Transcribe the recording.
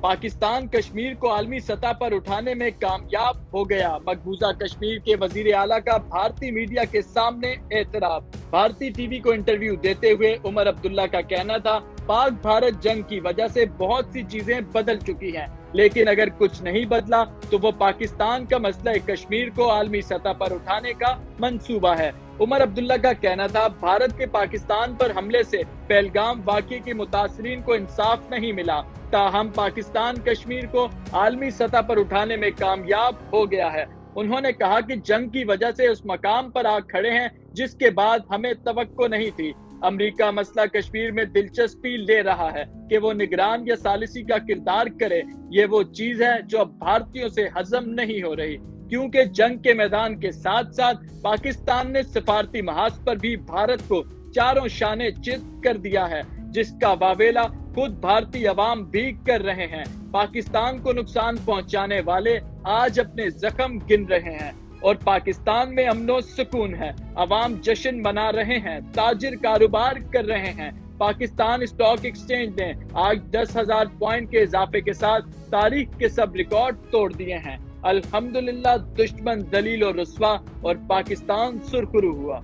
पाकिस्तान कश्मीर को आलमी सतह पर उठाने में कामयाब हो गया। मकबूजा कश्मीर के वजीर आला का भारतीय मीडिया के सामने एतराफ। भारतीय टीवी को इंटरव्यू देते हुए उमर अब्दुल्ला का कहना था, पाक भारत जंग की वजह से बहुत सी चीजें बदल चुकी हैं, लेकिन अगर कुछ नहीं बदला तो वो पाकिस्तान का मसला कश्मीर को आलमी सतह पर उठाने का मंसूबा है। उमर अब्दुल्ला का कहना था, भारत के पाकिस्तान पर हमले से पहलगाम वाक़ये के मुतासरीन को इंसाफ नहीं मिला, ताहम पाकिस्तान कश्मीर को आलमी सतह पर उठाने में कामयाब हो गया है। उन्होंने कहा कि जंग की वजह से उस मकाम पर आ खड़े हैं जिसके बाद हमें तवक्को नहीं थी। अमेरिका मसला कश्मीर में दिलचस्पी ले रहा है कि वो निगरान या सालिसी का किरदार करे। ये वो चीज है जो अब भारतीयों से हजम नहीं हो रही, क्योंकि जंग के मैदान के साथ साथ पाकिस्तान ने सिफारती महाज पर भी भारत को चारों शाने चित कर दिया है, जिसका वावेला खुद भारतीय अवाम भी कर रहे हैं। पाकिस्तान को नुकसान पहुंचाने वाले आज अपने जख्म गिन रहे हैं और पाकिस्तान में अमनो सुकून है। अवाम जश्न मना रहे हैं, ताजिर कारोबार कर रहे हैं। पाकिस्तान स्टॉक एक्सचेंज ने आज 10,000 पॉइंट के इजाफे के साथ तारीख के सब रिकॉर्ड तोड़ दिए हैं। अल्हम्दुलिल्लाह, दुश्मन दलील और रुस्वा और पाकिस्तान सुरखरू हुआ।